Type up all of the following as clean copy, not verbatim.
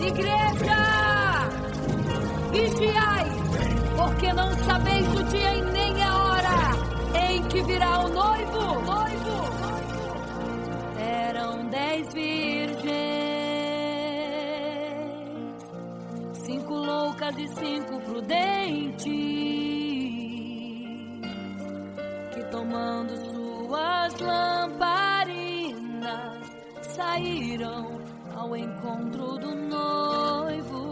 Igreja, vigiai, porque não sabeis o dia e nem a hora em que virá o noivo. Eram 10 virgens, 5 loucas e 5 prudentes, que tomando suas lamparinas saíram ao encontro do noivo.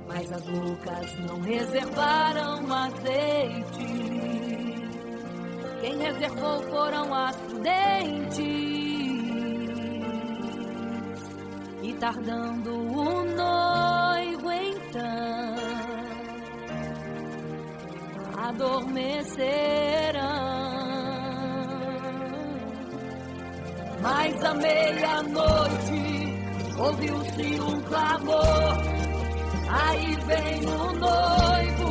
Mas as loucas não reservaram azeite. Quem reservou foram as prudentes. E tardando o noivo então, adormecerão. Mas à meia-noite ouviu-se um clamor. Aí vem o noivo,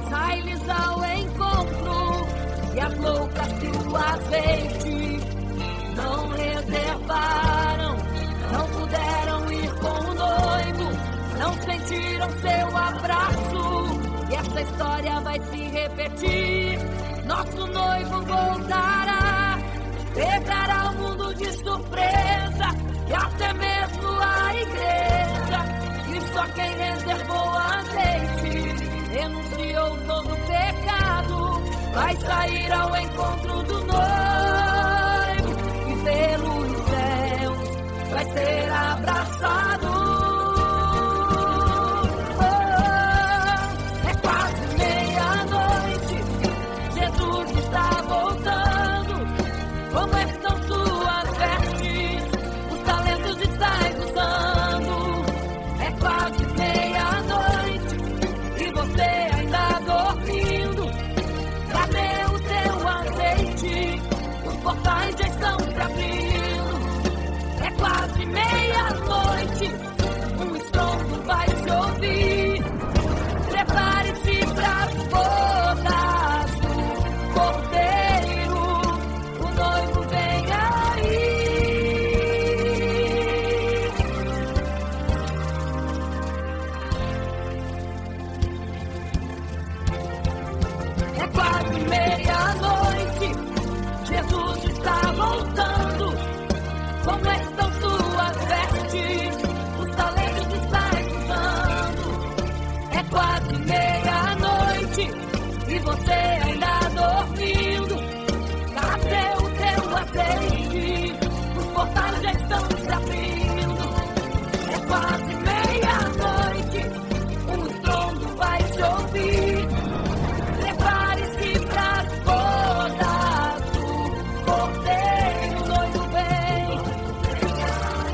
sai-lhes ao encontro. E as loucas que o azeite não reservaram, não puderam ir com o noivo, não sentiram seu abraço. E essa história vai se repetir. Nosso noivo voltará, pegará o mundo de surpresa, e até mesmo a igreja. E só quem reservou azeite, renunciou todo pecado, vai sair ao encontro do noivo, e pelos céus vai ser abraçado. É quase meia-noite, Jesus está voltando. Como estão suas vestes? Os talentos estáis usando. É quase meia-noite e você ainda dormindo. Cadê o teu azeite? Os portais já estão se abrindo. É quase meia-noite, um estrondo vai se ouvir. Prepare-se pras bodas do Cordeiro, o noivo vem aí. É quase meia-noite, Jesus está voltando. Como estão suas vestes? Os talentos estáis usando. É quase meia-noite e você ainda dormindo. Cadê o teu azeite? Os portais já estão se abrindo. É quase meia-noite, um estrondo vai se ouvir. Prepare-se pras bodas do Cordeiro, o noivo vem.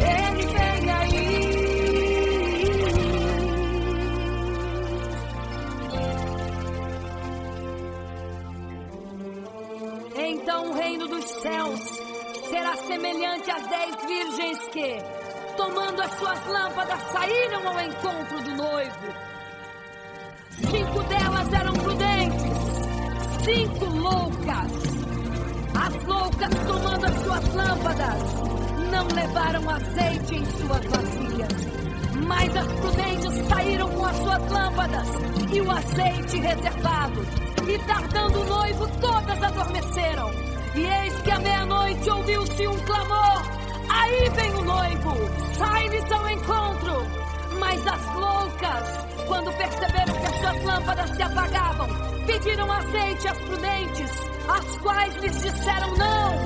Ele vem aí. Então o reino dos céus será semelhante às 10 virgens que, tomando as suas lâmpadas, saíram ao encontro do noivo. 5 delas eram prudentes, 5 loucas. As loucas, tomando as suas lâmpadas, não levaram azeite em suas vasilhas. Mas as prudentes saíram com as suas lâmpadas e o azeite reservado. E tardando o noivo, todas adormeceram. E eis que à meia-noite ouviu-se um clamor. Aí vem o noivo, sai-lhes ao encontro. Mas as loucas, quando perceberam que as suas lâmpadas se apagavam, pediram azeite às prudentes, as quais lhes disseram não,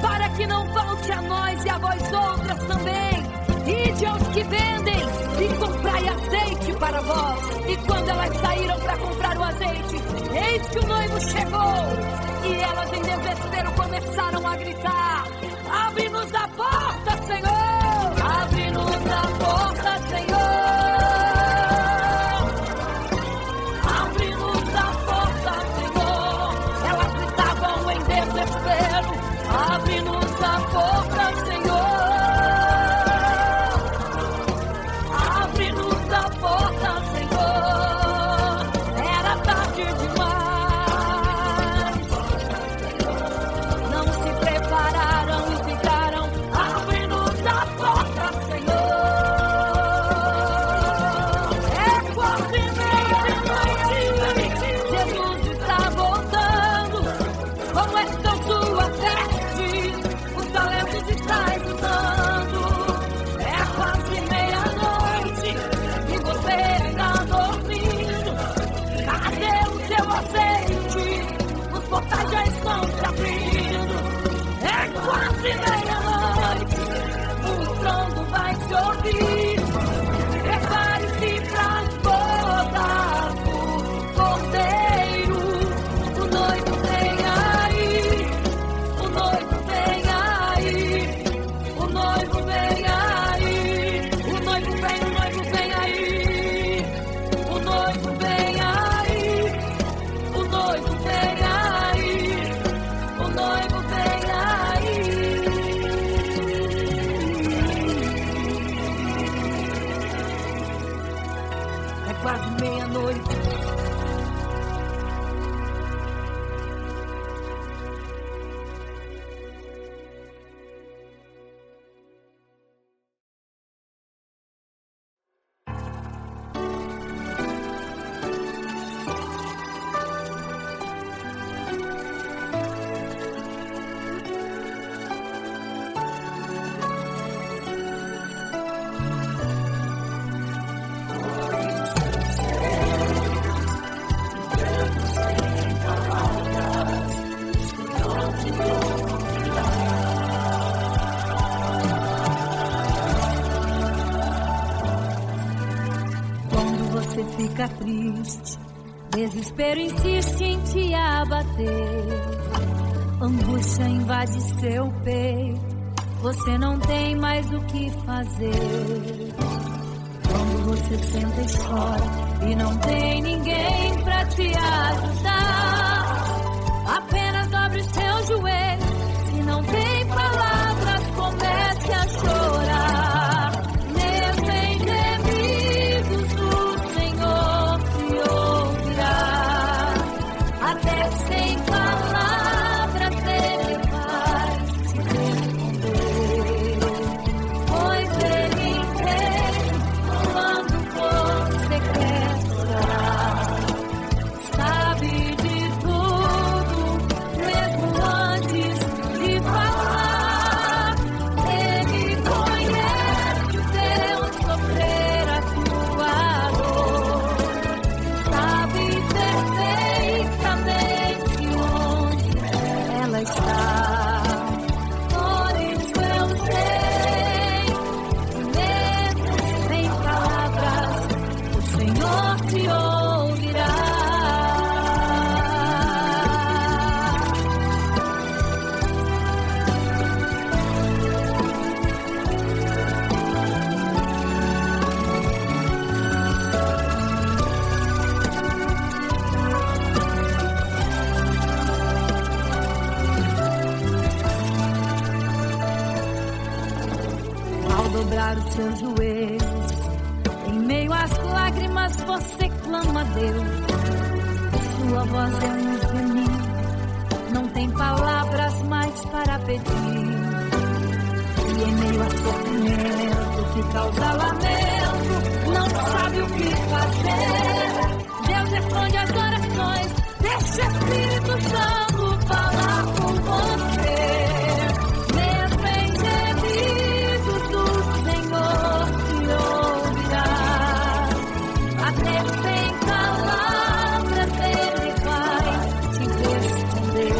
para que não falte a nós e a vós outras também. Ide aos que vendem e comprai azeite para vós. E quando elas saíram para comprar o azeite, eis que o noivo chegou. E elas em desespero começaram a gritar: abre-nos a porta, Senhor! Abre-nos a porta, Senhor! Abre-nos a porta, Senhor! Elas gritavam em desespero: abre-nos a porta, Senhor! Abre-nos a porta, Senhor! Era tarde demais. Não se prepararam se vem a noite, o estrondo vai se ouvir. Prepare-se pras bodas do Cordeiro. O noivo vem aí, o noivo vem aí, o noivo vem aí, o noivo vem aí, o noivo vem aí, o noivo vem aí, o noivo vem aí. É quase meia-noite. Você fica triste, desespero insiste em te abater, angústia invade seu peito, você não tem mais o que fazer. Quando você senta e chora e não tem ninguém pra te ajudar, apenas dobre seu joelho, se não tem palavras, comece a chorar. Sem palavras ele vai te responder, pois ele entende quando você quer chorar. Sabe de tudo, mesmo antes de falar. Ele conhece o teu sofrer, a tua dor. Sabe perfeitamente ela está. Por isso eu sei, mesmo sem palavras, o Senhor te ouvirá. Dobrar os seus joelhos, em meio às lágrimas você clama a Deus. Sua voz é um gemido, não tem palavras mais para pedir. E em meio a sofrimento que causa lamento, não sabe o que fazer. Deus responde às orações, deixa o Espírito Santo falar com você. Sem palavras ele vai te responder,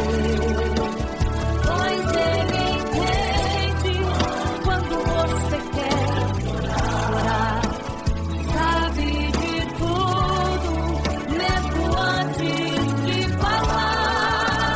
pois ele entende quando você quer chorar. Sabe de tudo, mesmo antes de falar.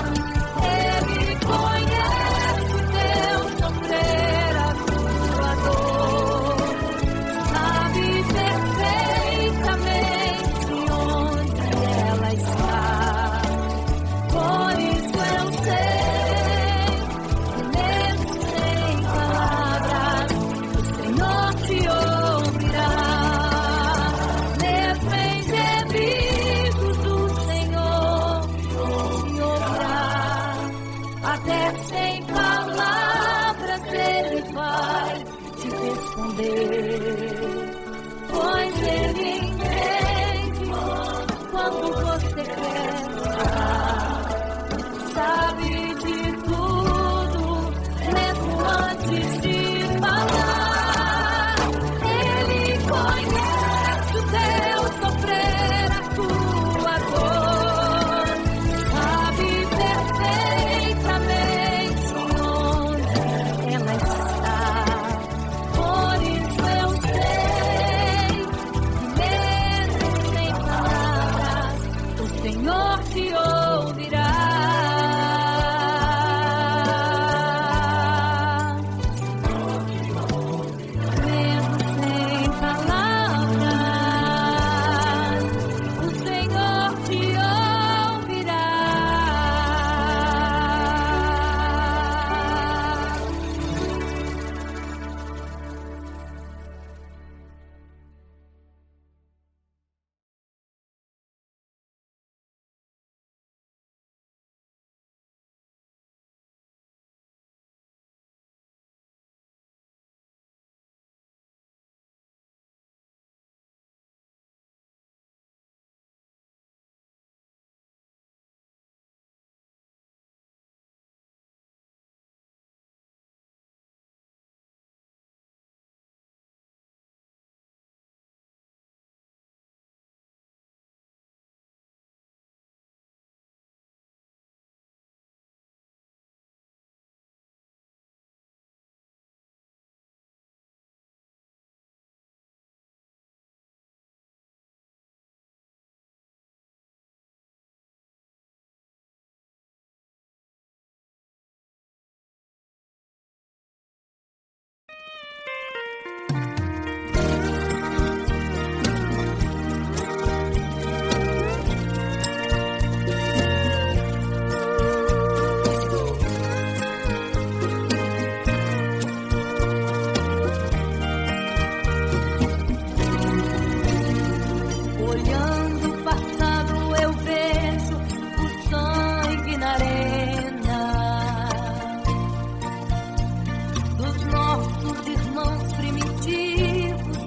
cristãos primitivos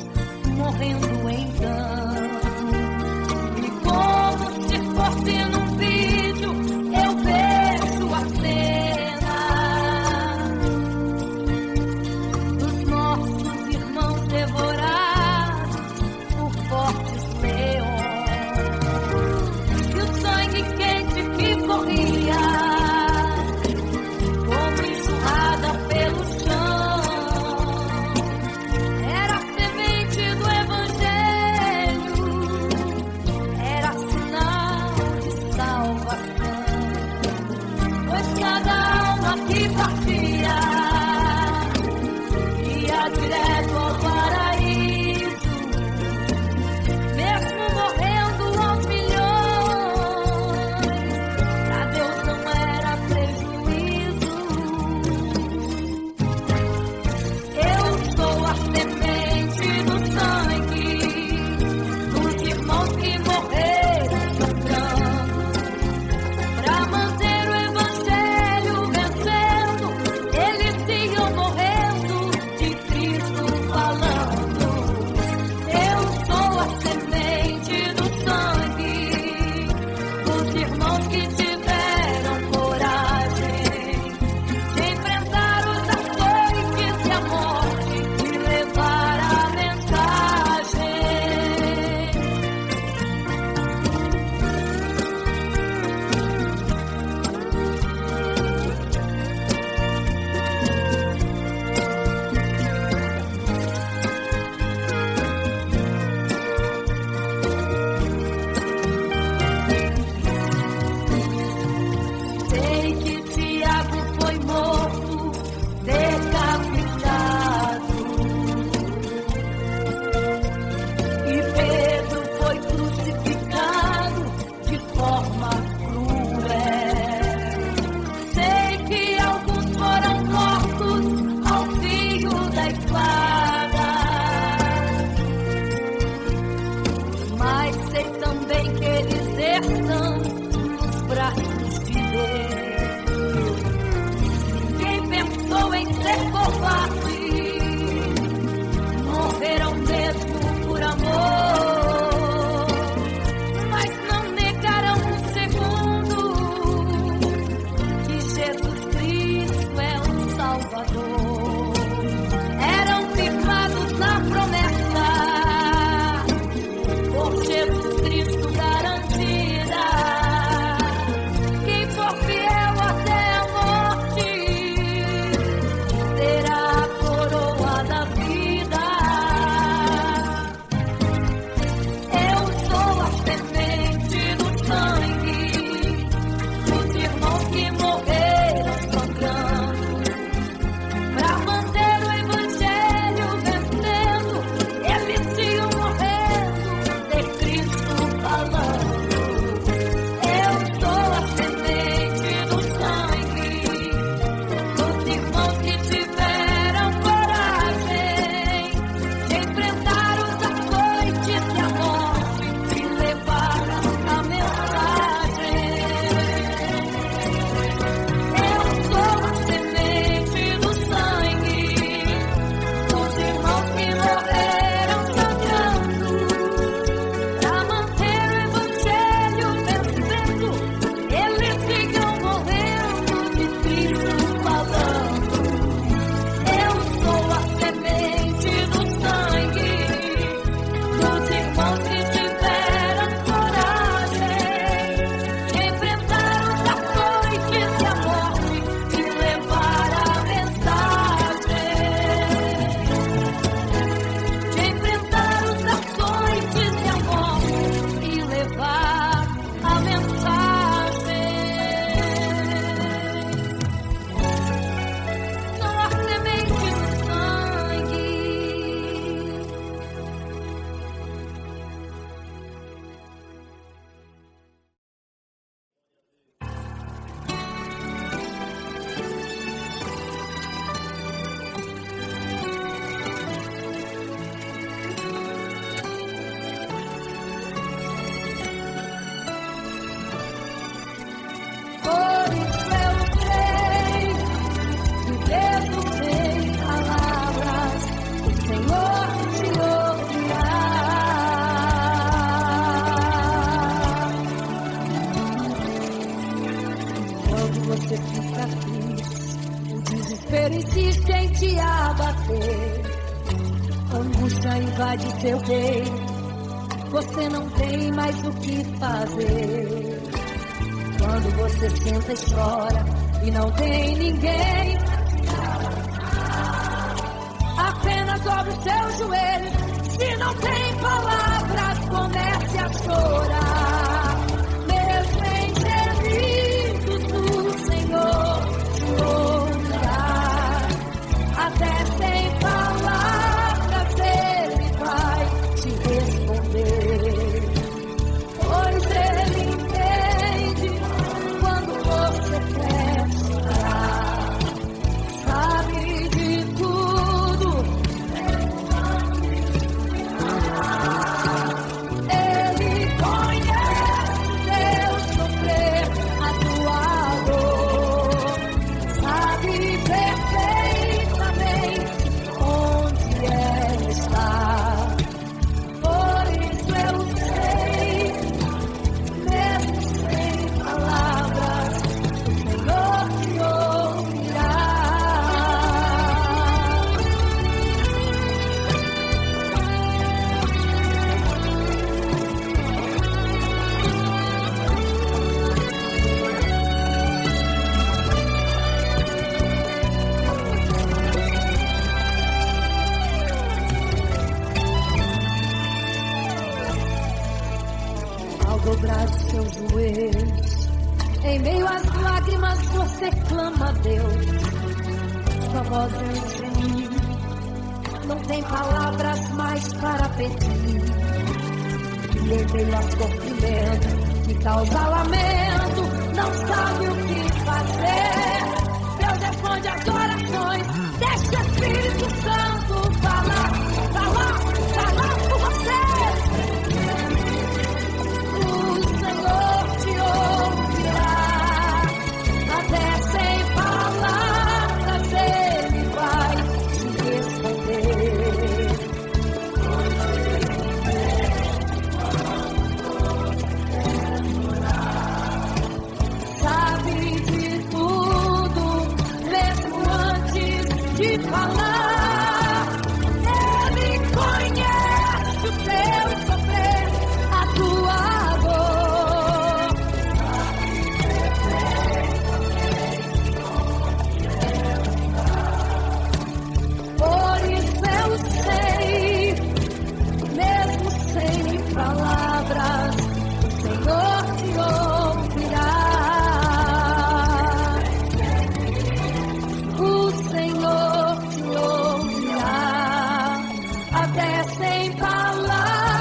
morrendo então. E como se fosse num vídeo, eu vejo a cena dos nossos irmãos devorados por fortes leões. E o sangue quente que corria como enxurrada pelo chão era a semente do Evangelho, era sinal de salvação. Pois cada alma que partia ia direto ao paraíso, mesmo morrendo aos milhões. Pra Deus não era prejuízo. Eu sou a semente do sangue dos irmãos que morreram sangrando pra manter o Evangelho vencendo. Eles iam morrendo de Cristo falando. Eu sou a semente do sangue dos irmãos que tiveram coragem de enfrentar os açoites e a morte e levar a mensagem. Sei que Tiago foi morto, decapitado, e Pedro foi crucificado de forma cruel. Sei que alguns foram mortos ao fio da espada, mas sei também que eles estão nos braços de Deus. Quem pensou em ser covarde, morreram mesmo por amor, mas não negarão um segundo que Jesus Cristo é o Salvador. Eram firmados na promessa por Jesus Cristo garantida. Quem for fiel até a morte terá insiste em te abater. Angústia invade teu peito, você não tem mais o que fazer. Quando você senta e chora e não tem ninguém, apenas dobre os seus joelhos. Se não tem palavras, comece a chorar. Mesmo em gemidos, o Senhor te ouvirá. Até sem palavras Ele vai te responder. Pois Ele entende quando você quer chorar. Sabe de tudo. Ele conhece teu sofrer, a tua dor. Sabe perfeitamente onde ela está. Por isso eu sei, mesmo sem palavras, o Senhor te ouvirá. Ao dobrar os seus joelhos, em meio às lágrimas você clama a Deus. Sua voz é um gemido, não tem palavras mais para pedir. E em meio ao sofrimento que causa lamento, não sabe o que fazer. Deus responde às orações, deixa o Espírito Santo falar por você. O Senhor te ouvirá, até sem palavras Ele vai te responder. Sabe de tudo, mesmo antes de falar. Ele conhece o teu sofrer, a tua dor. Por isso eu sei, mesmo sem palavras, o Senhor te ouvirá. O Senhor te ouvirá, até sem palavras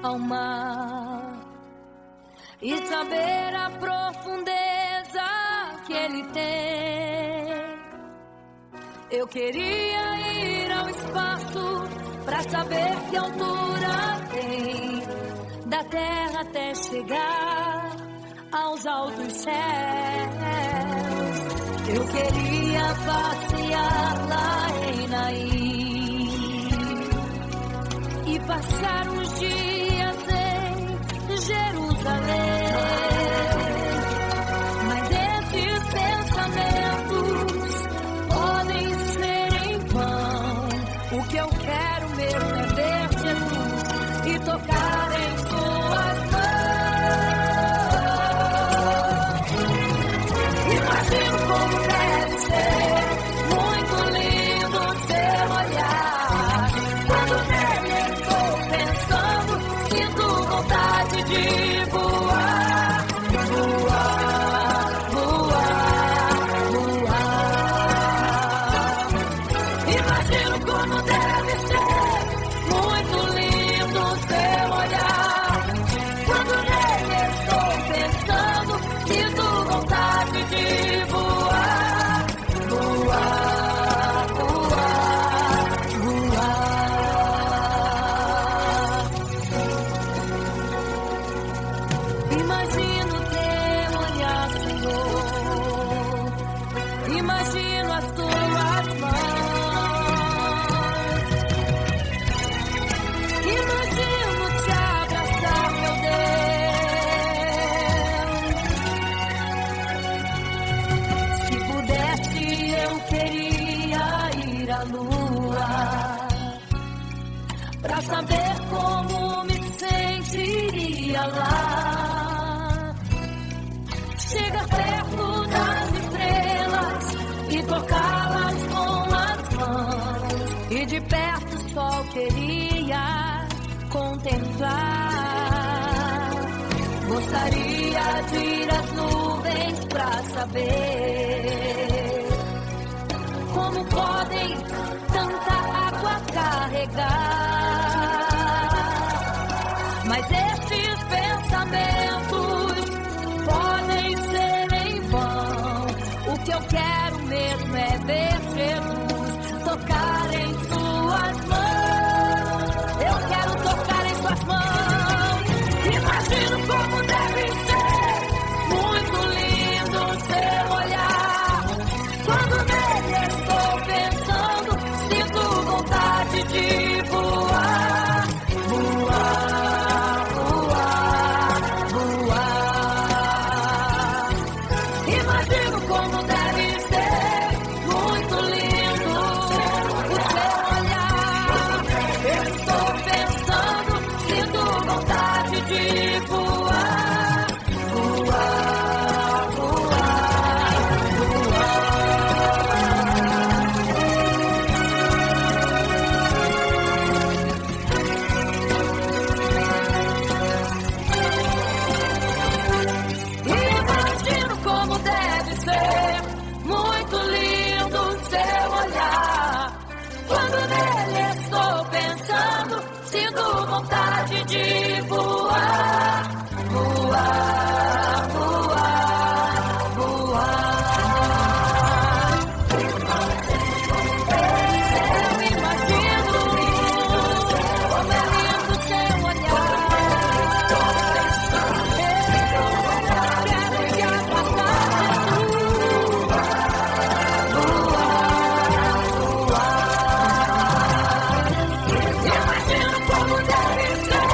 ao mar e saber a profundeza que ele tem. Eu queria ir ao espaço pra saber que altura tem, da terra até chegar aos altos céus. Eu queria passear lá em Naim e passar uns dias em Jerusalém. Mas esses pensamentos podem ser em vão. O que eu quero mesmo é ver Jesus e tocar em suas mãos. Imagino como deve ser muito lindo seu olhar. Quando nele estou pensando, sinto vontade de voar, voar, voar, voar. Imagino como deve ser muito lindo seu olhar. Quando nele estou pensando, sinto vontade de voar, voar, voar, voar. Imagino teu olhar, Senhor. Imagino as tuas mãos. Imagino te abraçar, meu Deus. Se pudesse, eu queria ir à lua pra saber como me sentiria lá. Chegar perto das estrelas e tocá-las com as mãos, e de perto só queria contemplar. Gostaria de ir às nuvens pra saber como podem tanta água carregar. Mas esses pensamentos podem ser em vão. O que eu quero mesmo é ver Jesus tocar em suas mãos. Eu quero tocar em suas mãos. Imagino como deve ser muito lindo seu olhar. Quando nele estou pensando, sinto vontade de voar, voar, voar, voar. Imagino como deve ser muito lindo o seu olhar. Eu estou pensando, sinto vontade de voar, voar, voar, imagino como deve ser muito lindo seu olhar. Quando nele estou pensando, sinto vontade de voar, voar, voar, voar. Eu imagino como é lindo seu olhar. Quero te abraçar, Jesus. Voar, voar. Imagino como deve ser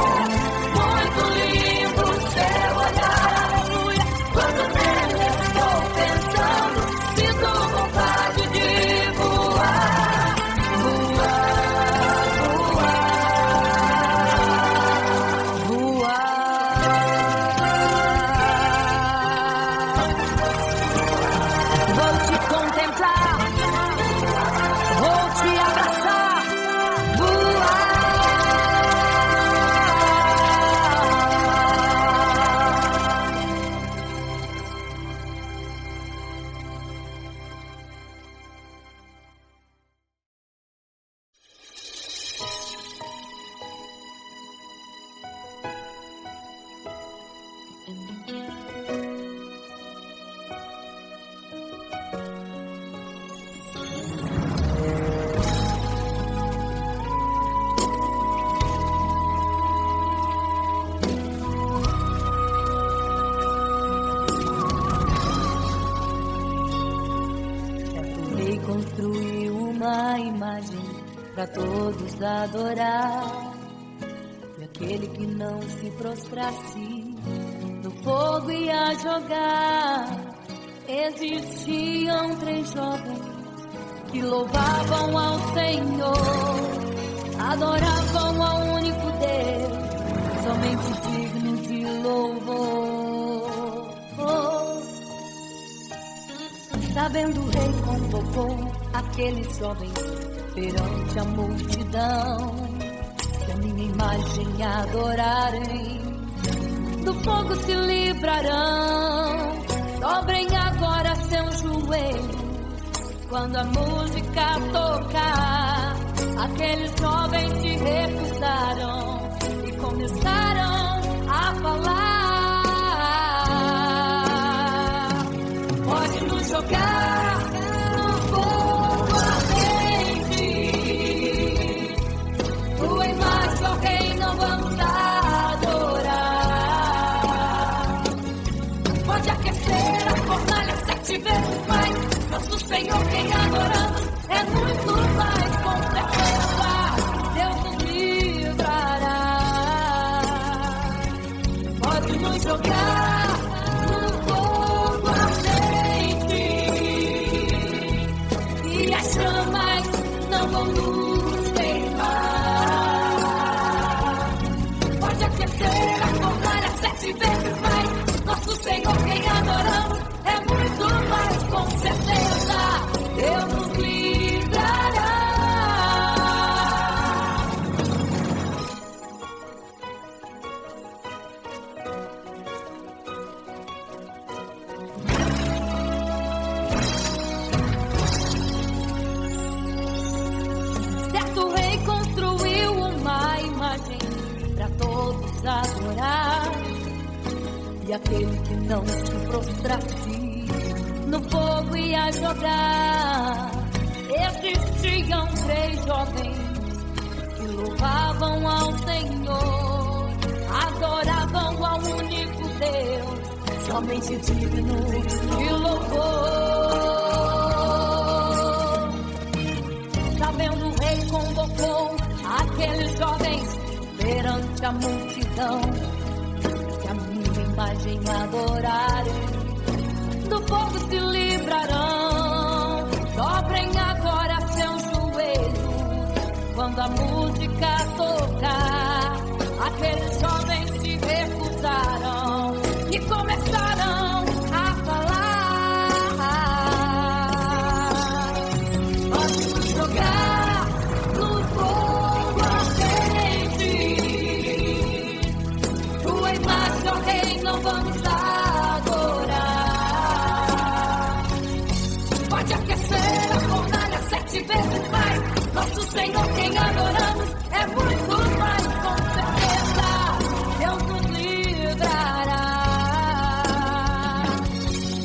construiu uma imagem para todos adorar. E aquele que não se prostrasse no fogo ia jogar. Existiam 3 jovens que louvavam ao Senhor, adoravam ao único Deus, somente digno de louvor. Sabendo o rei convocou aqueles jovens perante a multidão. Se a minha imagem adorarem, do fogo se livrarão. Dobrem agora seus joelhos quando a música tocar. Aqueles jovens se recusaram e começaram a falar. Pode nos jogar no fogo ardente, tua imagem, ó Rei, não vamos adorar. Pode aquecer a fornalha 7 vezes mais. Nosso Senhor, quem adoramos, é muito mais, com certeza Deus nos livrará. Pode nos jogar no fogo ardente e as chamas não vão nos queimar. Pode aquecer a fornalha 7 vezes mais. Nosso Senhor, quem adoramos, é muito mais, com certeza Deus nos livrará. Certo rei construiu uma imagem para todos adorar. E aquele que não se prostrasse no fogo ia jogar. Existiam 3 jovens que louvavam ao Senhor, adoravam ao único Deus, somente digno de louvor. Sabendo o rei convocou aqueles jovens perante a multidão. Se a minha imagem adorarem, do fogo se livrarão. Dobrem agora seus joelhos quando a música tocar. Aqueles jovens se recusaram e começaram a falar. Pode nos jogar no fogo ardente, tua imagem, ó Rei, não vamos adorar. Pode aquecer a fornalha 7 vezes mais. Nosso Senhor, quem adoramos, é muito mais, com certeza Deus nos livrará.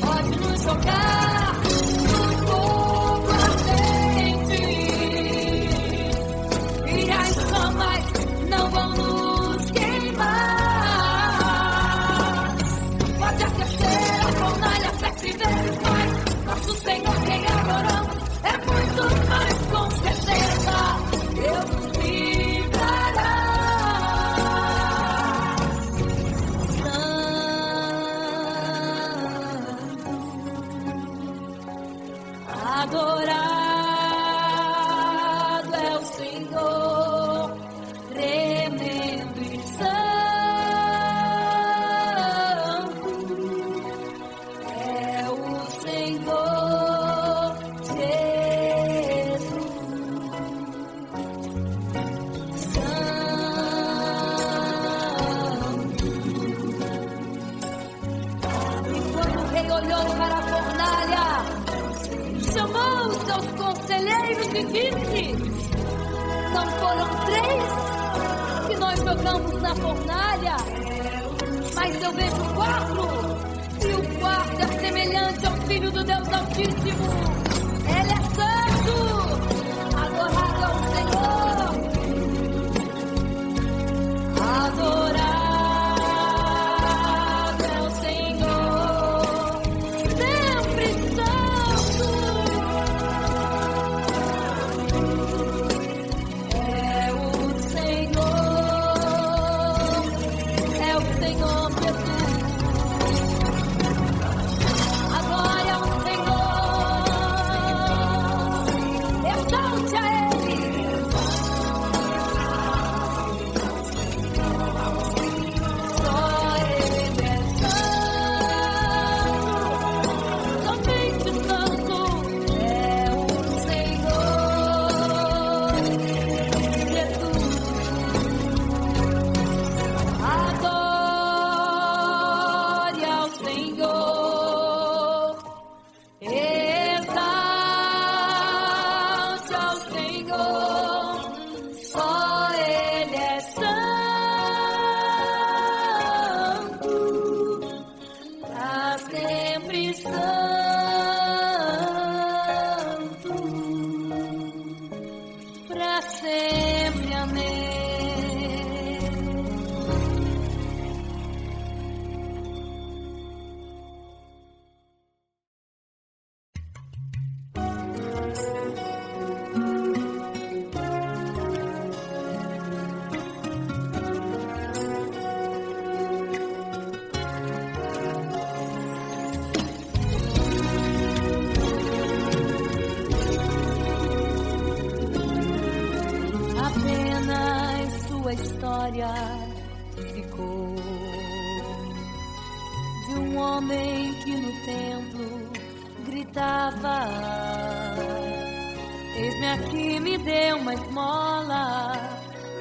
Pode nos jogar no fogo ardente e as chamas não vão nos queimar. Pode aquecer a fornalha 7 vezes mais. Nosso Senhor, quem adoramos, é muito mais, com certeza Deus nos livrará. Adorado é o Senhor, tremendo e santo é o Senhor Jesus. E quando o rei olhou para a fornalha, chamou os seus conselheiros e disse: não foram 3 que nós jogamos na fornalha, mas eu vejo 4, e o 4 é semelhante ao Filho do Deus Altíssimo. Ele é santo, adorado ao Senhor. Adorado é o Senhor, sempre santo. sua história ficou de um homem que no templo gritava: eis-me aqui, me dê uma esmola.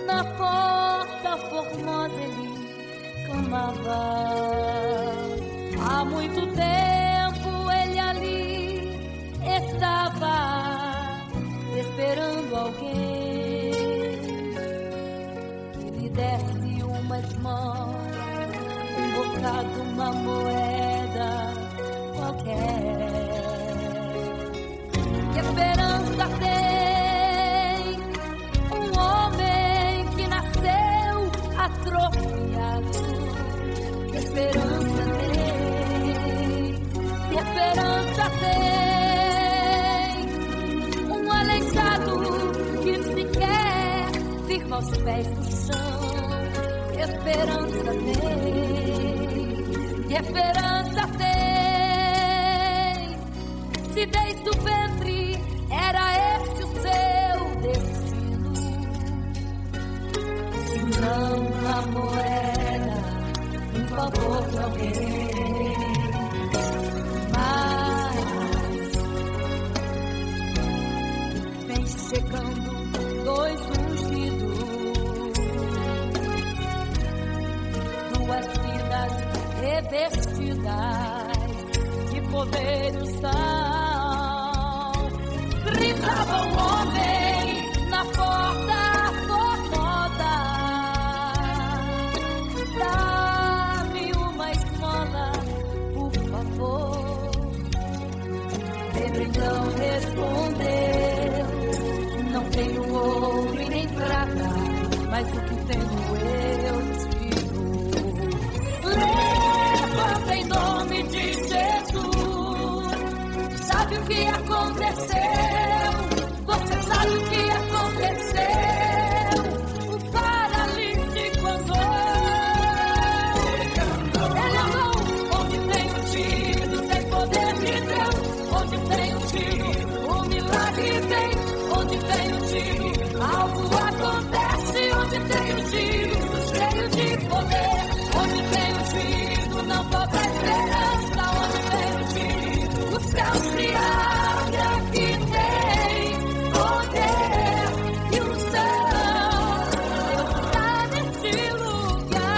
Na porta formosa ele clamava. Há muito tempo ele ali estava esperando alguém que lhe desse uma esmola, um bocado, uma moeda qualquer. Que esperança tem um homem que nasceu atrofiado? Que esperança tem? Que esperança tem um aleijado que sequer firma os pés no chão? Que esperança tem? Que esperança tem? Se desde o ventre era esse o seu destino, se não uma moeda, um favor pra alguém. Mas vem chegando dois ungidos, duas vidas revestidas de poder do sal. Gritava um homem na porta formosa: dá-me uma esmola, por favor. Pedro então respondeu: não tenho ouro e nem prata, mas o que tenho eu te dou. Levanta em nome de Jesus. Sabe o que aconteceu? Você sabe o que aconteceu? O paralítico andou. Ele andou onde tem um tiro, tem poder de Deus. Onde tem um tiro, o milagre vem. Onde tem um tiro, algo acontece. Onde tem um tiro, cheio de poder. Onde tem um tiro, não falta esperança. Onde tem um tiro, o céu se abre. Aqui tem poder e unção. Deus está neste lugar.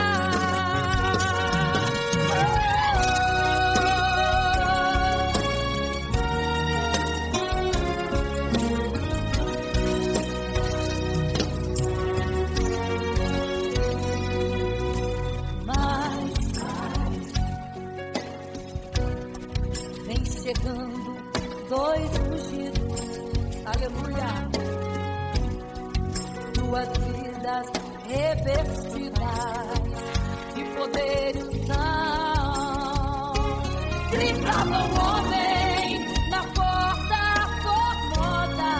Mas vem chegando dois ungidos, aleluia, duas vidas revestidas de poder e unção. Gritava um homem na porta formosa: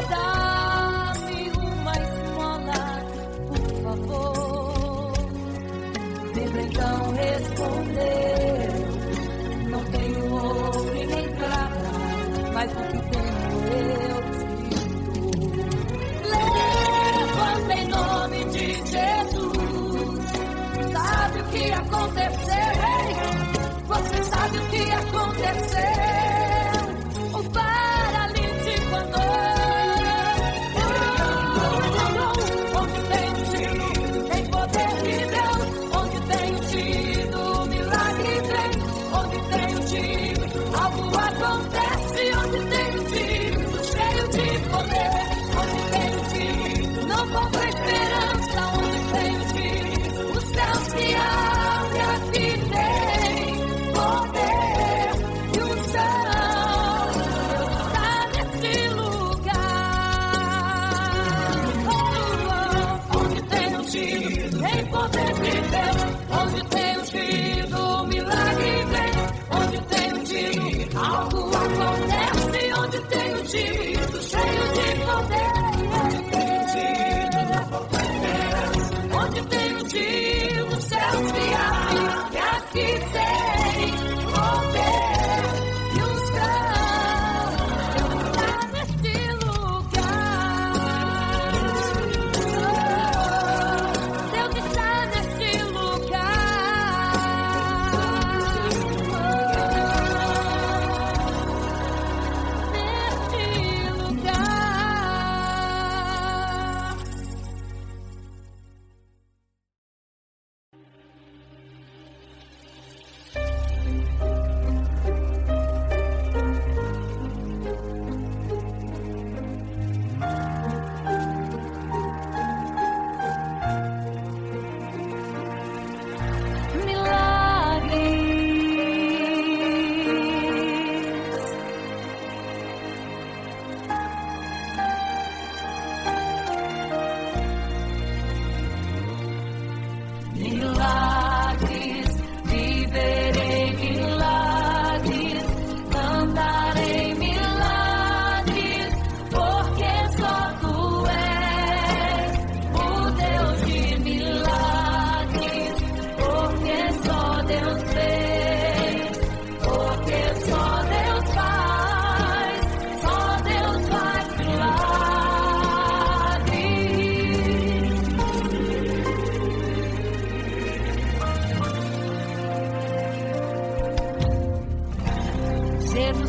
dá-me uma esmola, por favor. Pedro então respondeu: não tenho ouro e nem prata, mas o que tenho eu te dou. Levanta em nome de Jesus. Sabe o que aconteceu? Você sabe o que aconteceu? O paralítico andou. Onde tem um tiro, tem poder de Deus. Onde tem um tiro, milagre vem. Onde tem um tiro, algo acontece. Onde tem um tiro, cheio de poder. Onde tem um tiro, não falta esperança. Onde tem um tiro, o céu se abre. Aqui tem poder e unção. Deus está nesse lugar. Onde tem um tiro, tem poder de Deus. Onde tem um tiro, milagre vem. Onde tem um tiro, algo acontece. Onde tem um tiro, cheio de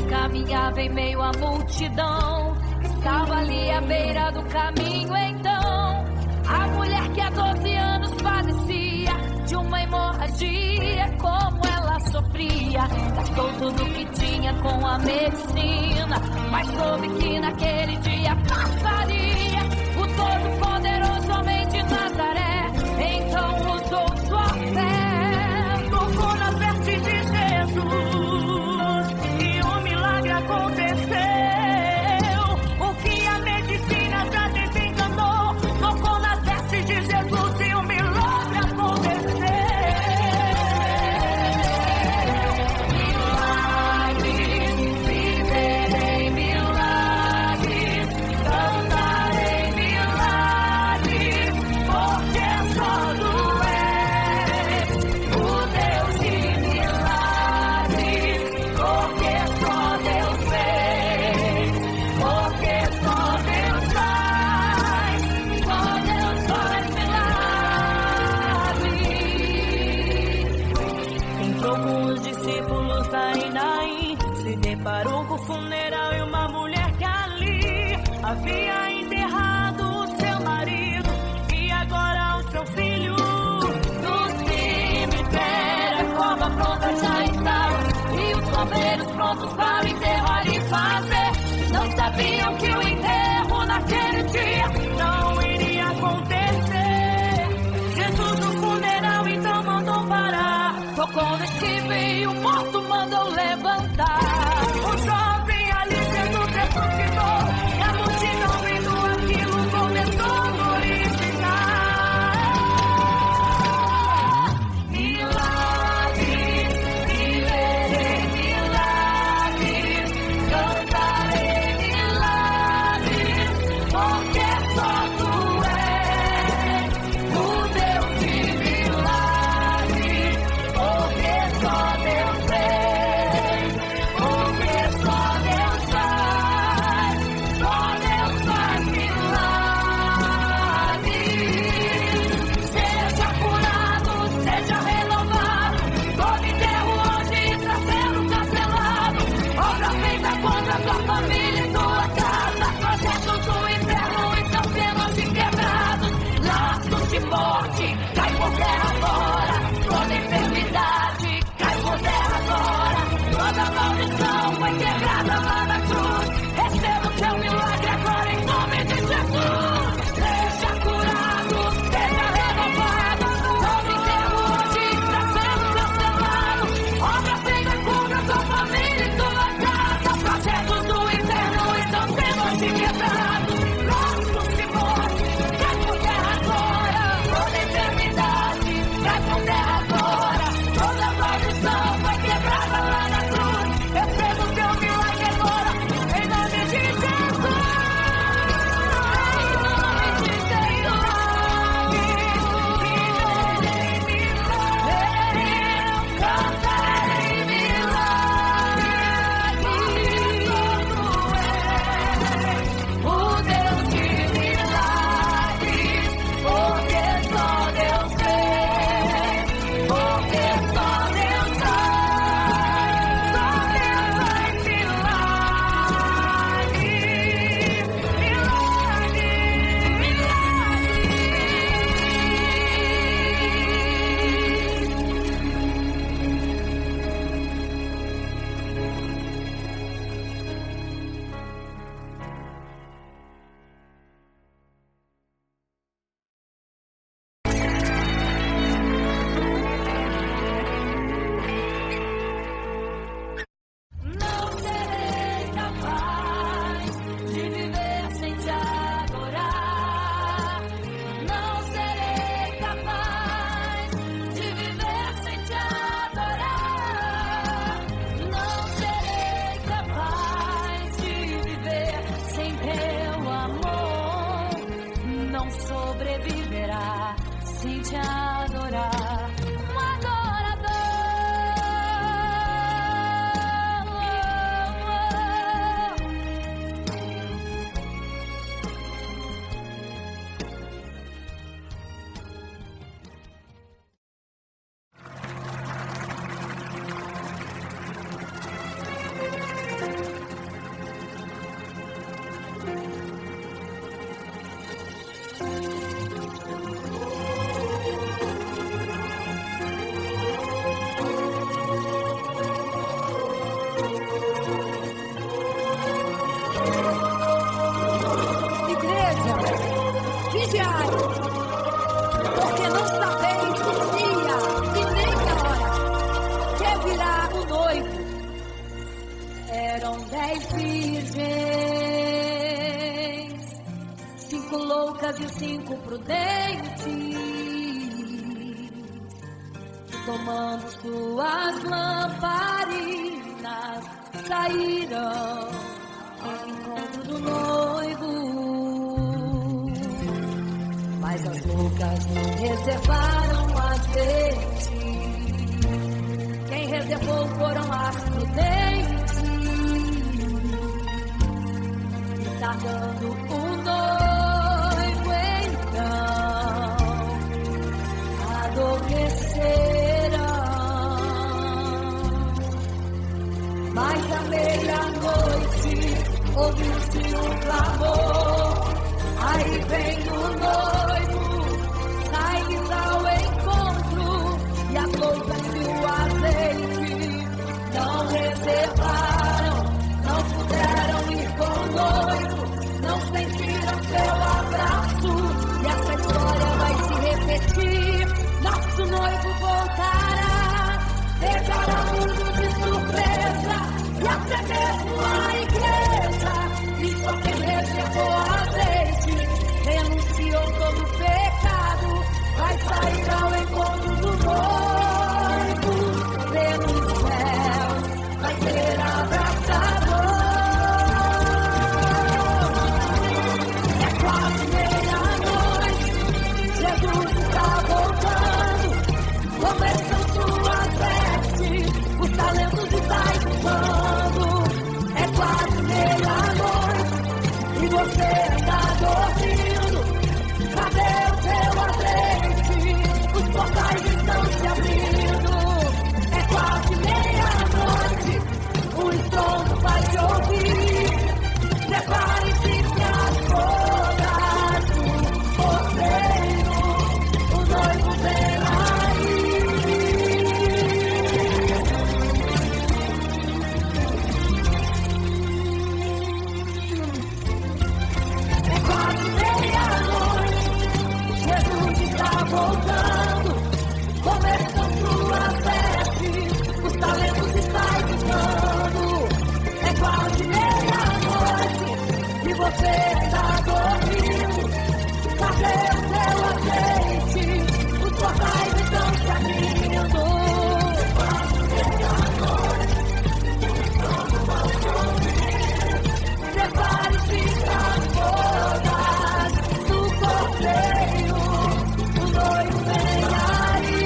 Jesus caminhava em meio à multidão. Estava ali à beira do caminho então a mulher que há 12 anos padecia de uma hemorragia. Como ela sofria, gastou tudo que tinha com a medicina, mas soube que naquele dia passaria. O Todo-Poderoso homem de Nazaré então usou sua fé, tocou nas vestes de Jesus e um milagre aconteceu. O que a medicina já desenganou, tocou nas vestes de Jesus e um milagre aconteceu. Milagres, viverei milagres, cantarei milagres, porque só tu és o Deus de milagres, porque só Deus fez, porque só Deus faz milagres. Entrou com os discípulos da Naim, se deparou com o funeral e uma mulher que ali havia enterrado o seu marido e agora o seu filho. No cemitério a cova pronta já estava e os bombeiros prontos para o enterrar e fazer. Não sabiam que o enterro naquele dia não iria acontecer. Jesus no funeral então mandou parar, tocou no esquive e o morto mandou levantar. O jovem ali Jesus ressuscitou e a multidão vendo aquilo começou a glorificar. Milagres, viverei milagres, cantarei milagres, porque só tu és o Deus de milagres, porque só Deus fez, porque só Deus faz milagres. Seja curado, seja renovado, todo enterro hoje está sendo cancelado. Obra feita contra a tua família e tua casa, projetos do inferno estão sendo hoje quebrados. Laços de morte, cai por terra agora, toda enfermidade, cai por terra agora, toda maldição foi quebrada lá na cruz. Receba o teu milagre agora em nome de Jesus. Seja curado, seja renovado, todo enterro hoje está sendo cancelado. Obra feita contra a tua família e tua casa, projetos do inferno estão sendo hoje quebrados. Laços de morte, cai por terra agora, toda enfermidade, cai por terra agora, toda maldição foi quebrada lá na cruz. Receba o teu milagre agora, em nome de Jesus. Eram 10 virgens, 5 loucas e 5 prudentes, tomando suas lamparinas, saíram ao encontro do noivo. Mas as loucas reservaram azeite, quem reservou foram as prudentes. Tardando o noivo, então adormeceram. Mas à meia-noite ouviu-se um clamor. Aí vem o noivo, sai-lhes ao encontro, e as loucas e o azeite não reservaram, não puderam ir com o noivo, não sentiram seu abraço, e essa história vai se repetir. Nosso noivo voltará, pegará o mundo de surpresa, e até mesmo a igreja, e só quem reservou azeite, renunciou todo o pecado, vai sair ao encontro do noivo, pelo céu, vai ser abraçador. Você está dormindo, cadê o teu azeite? Os portais estão se abrindo, é quase meia-noite, o estrondo vai te ouvir. Prepare-se que as bodas do cordeiro, o noivo vem aí. Voltando, começam suas vestes, os talentos estão gritando, é quase meia-noite, e você está dormindo, cadê o teu azeite, os portais estão se abrindo, é quase meia-noite, o trono vai ouvir, prepare-se para as bodas do cordeiro. Noivo vem aí.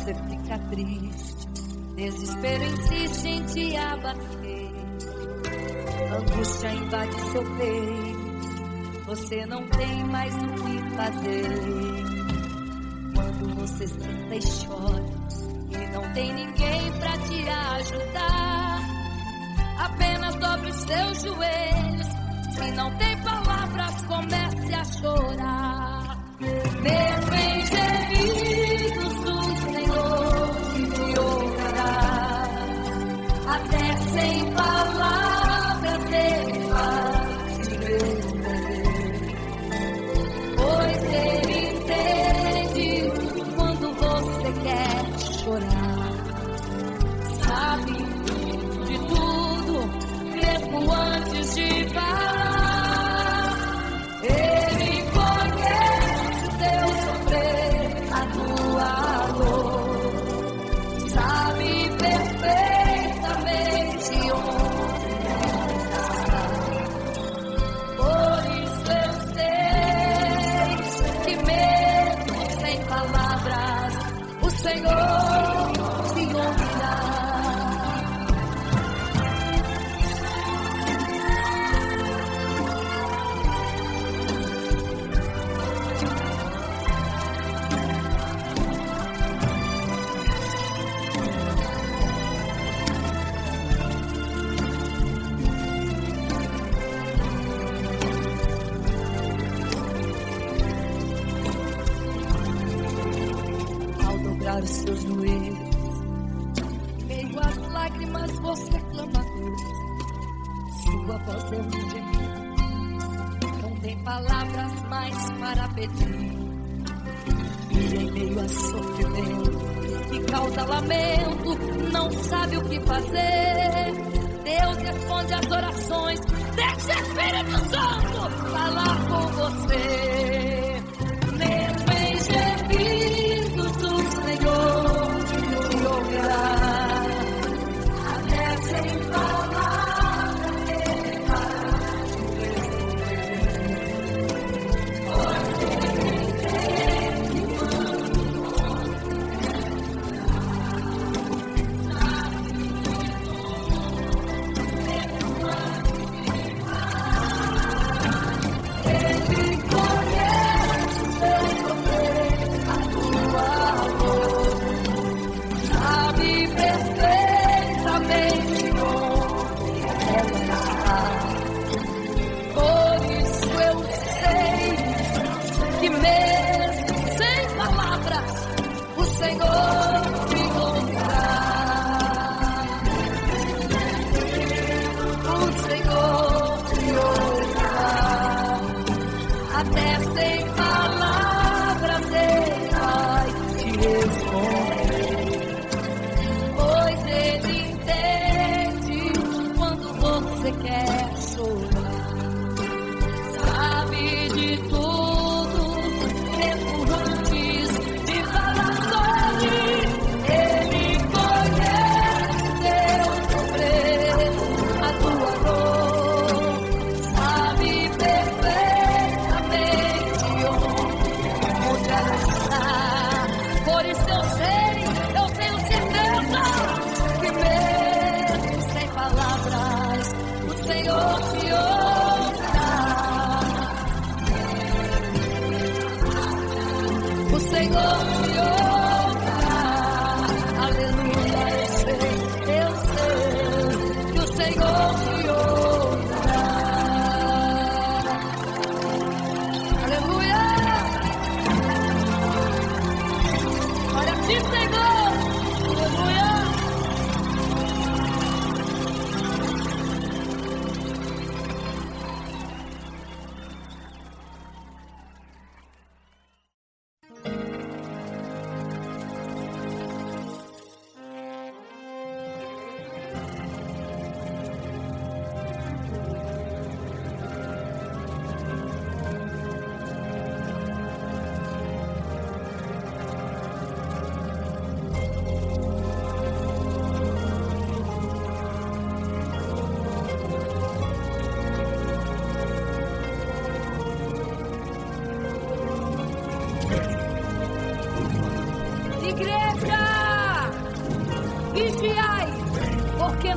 você fica triste, desespero insiste em te abater, angústia invade seu peito, você não tem mais o que fazer. Quando você senta e chora e não tem ninguém pra te ajudar, apenas dobre os seus joelhos. Se não tem palavras, comece a chorar. Mesmo em gemidos, o Senhor te ouvirá. Até sem palavras Ele vai te responder, pois Ele entende quando você quer chorar. Sabe de tudo, mesmo antes de falar. Ele conhece teu sofrer, a tua dor, sabe perfeitamente onde está. Por isso eu sei que mesmo sem palavras, o Senhor te ouvirá. Os seus joelhos, em meio às lágrimas você clama a Deus, sua voz é um gemido, não tem palavras mais para pedir, e em meio a sofrimento que causa lamento, não sabe o que fazer. Deus responde às orações, deixa o Espírito Santo falar com você. Mesmo em gemidos, o Senhor te ouvirá. Até sem palavras Ele vai te responder, pois Ele entende quando você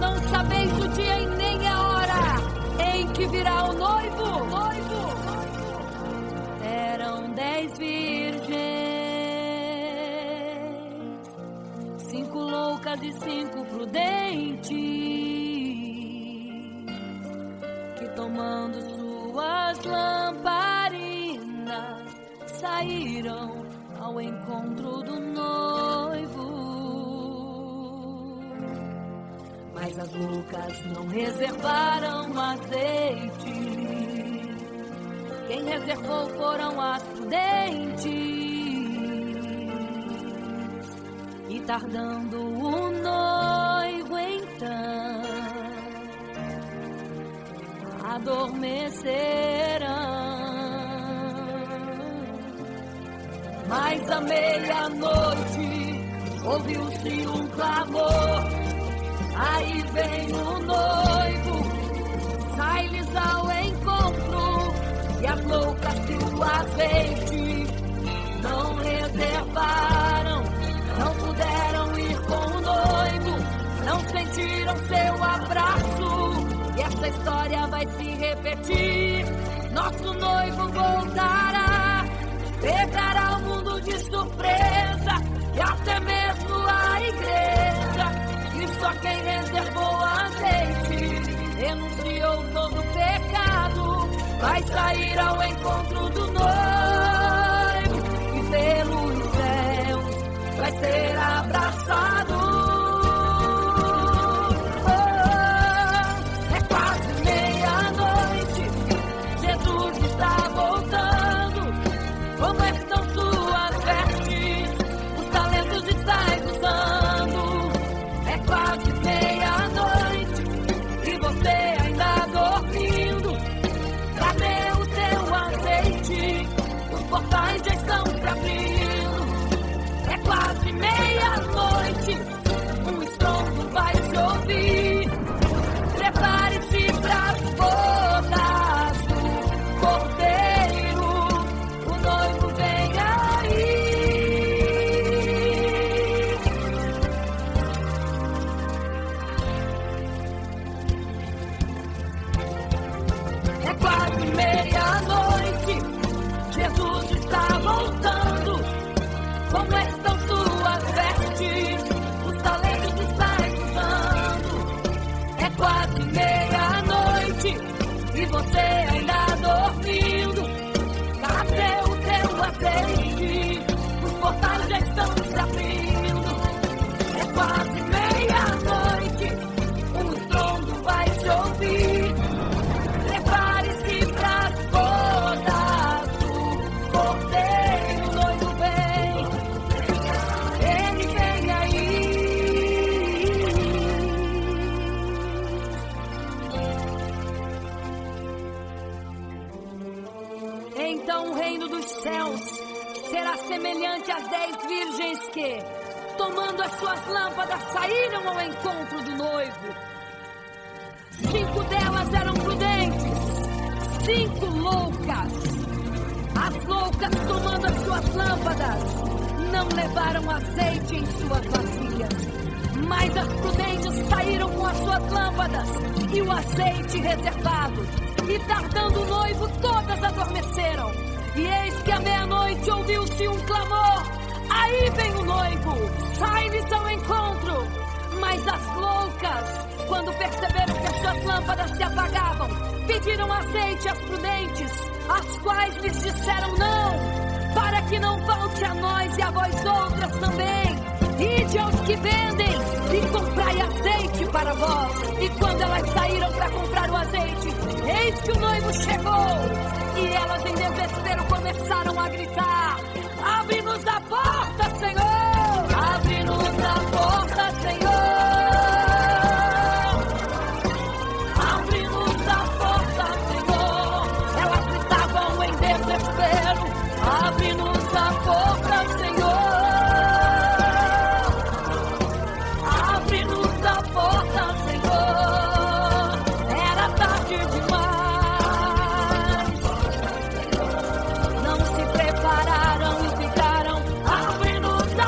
não sabeis o dia e nem a hora em que virá o noivo. Eram 10 virgens, 5 loucas e 5 prudentes, que tomando suas lamparinas saíram ao encontro do noivo. Mas as loucas não reservaram azeite. Quem reservou foram as prudentes. E tardando o noivo então, adormecerão. Mas à meia-noite ouviu-se um clamor. Aí vem o noivo, sai-lhes ao encontro. E as loucas que o azeite não reservaram, não puderam ir com o noivo, não sentiram seu abraço. E essa história vai se repetir. Nosso noivo voltará, pegará o mundo de surpresa e até mesmo a igreja. E só quem reservou azeite, renunciou todo pecado, vai sair ao encontro do noivo e pelos céus vai ser abraçado. É quase meia-noite, Jesus está voltando. Como estão suas vestes? Os talentos estáis usando. É quase meia-noite e você ainda dormindo. Cadê o teu azeite? Os portais já estão se abrindo. É quase meia-noite, um estrondo vai se ouvir. Prepare-se pras bodas do Cordeiro, o noivo vem aí. É quase meia-noite, Jesus está voltando. Como estão suas vestes? Os talentos estáis usando. É quase meia-noite e você ainda dormindo. Cadê o teu azeite? Os portais já estão se abrindo. É quase meia-noite, um estrondo vai se ouvir. Prepare-se pras bodas do Cordeiro, o noivo vem, ele vem aí. Então o reino dos céus será semelhante às 10 virgens que, tomando as suas lâmpadas, saíram ao encontro do noivo. 5 delas eram prudentes, 5 loucas. As loucas, tomando as suas lâmpadas, não levaram azeite em suas vasilhas. Mas as prudentes saíram com as suas lâmpadas e o azeite reservado. E tardando o noivo, todas adormeceram. E eis que à meia-noite ouviu-se um clamor. Aí vem o noivo, sai-lhes ao encontro. Mas as loucas, quando perceberam que as suas lâmpadas se apagavam, pediram azeite às prudentes, as quais lhes disseram não, para que não falte a nós e a vós outras também. Ide aos que vendem e comprai azeite para vós. E quando elas saíram para comprar o azeite, eis que o noivo chegou. E elas em desespero começaram a gritar: abre-nos a porta, Senhor! Abre-nos a porta, Senhor! Abre-nos a porta, Senhor! Elas gritavam em desespero: abre-nos a porta, Senhor! Abre-nos a porta, Senhor! Era tarde demais. Não se prepararam e ficaram: abre-nos a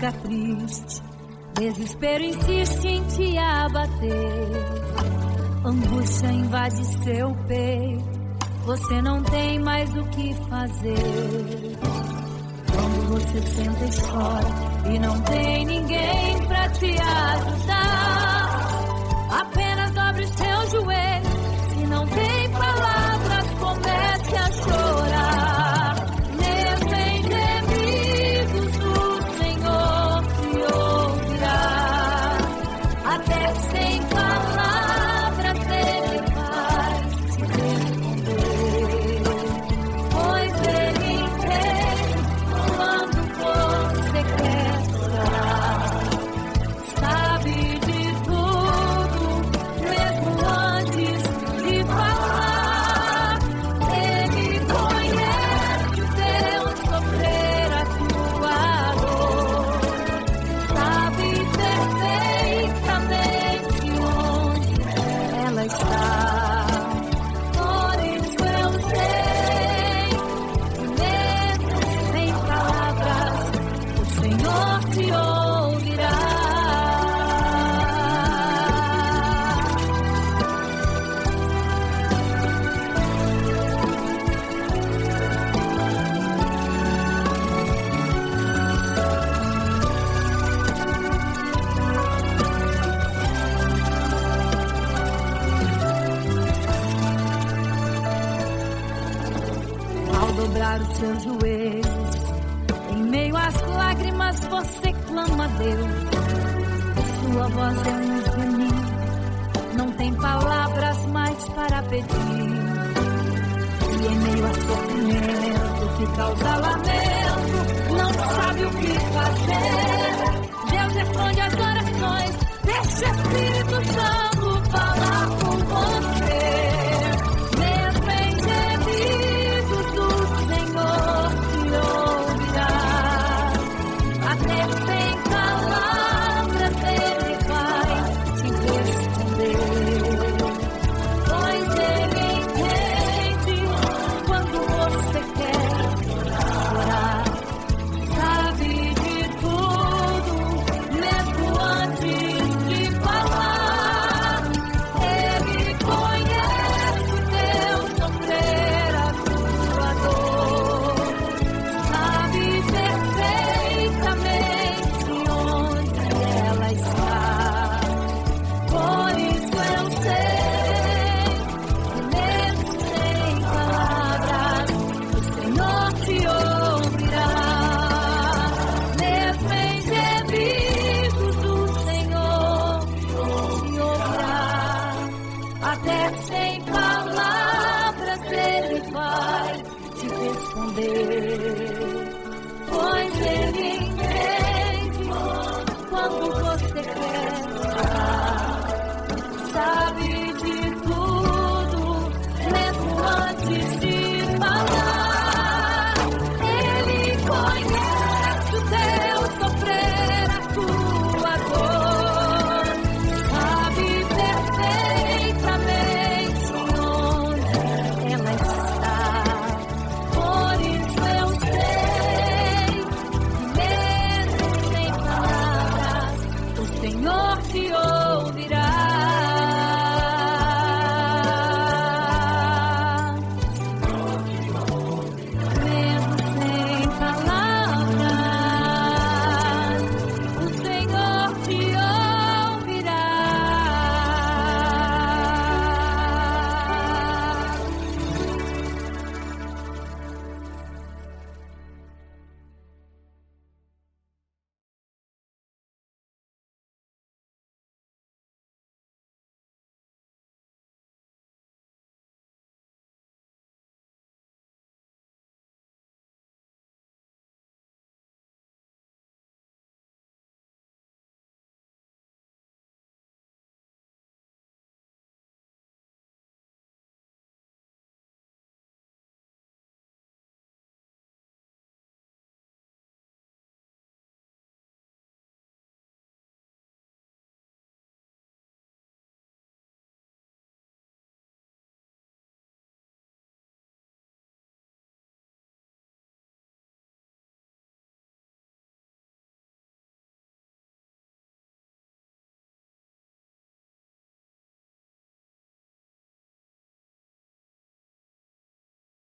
fica triste, desespero insiste em te abater, angústia invade seu peito, você não tem mais o que fazer. Quando você senta e chora e não tem ninguém pra te ajudar, apenas dobre seu joelho, se não tem palavras, comece a chorar. Mesmo em gemidos o Senhor te ouvirá, até sem palavras Ele vai te responder, pois Ele entende quando você quer chorar, sabe de tudo, mesmo antes de falar. Ele conhece o teu sofrer, a tua dor, sabe perfeitamente onde ela está. Por isso eu sei que mesmo sem palavras o Senhor te ouvirá. Ao dobrar os seus joelhos, em meio às lágrimas você clama a Deus. Sua voz é um gemido, não tem palavras mais para pedir. E em meio a sofrimento que causa lamento, não sabe o que fazer. Deus responde às orações, deixa o Espírito Santo falar com você. Mesmo em gemidos o Senhor te ouvirá, até sem palavras Ele vai te responder, pois Ele entende quando você quer chorar, sabe de tudo, mesmo antes de falar. Ele conhece o teu sofrer, a tua dor, sabe perfeitamente onde ela está. Por isso eu sei que mesmo sem palavras o Senhor te ouvirá. Mesmo em gemidos o Senhor te ouvirá, até sem palavras Ele vai te responder.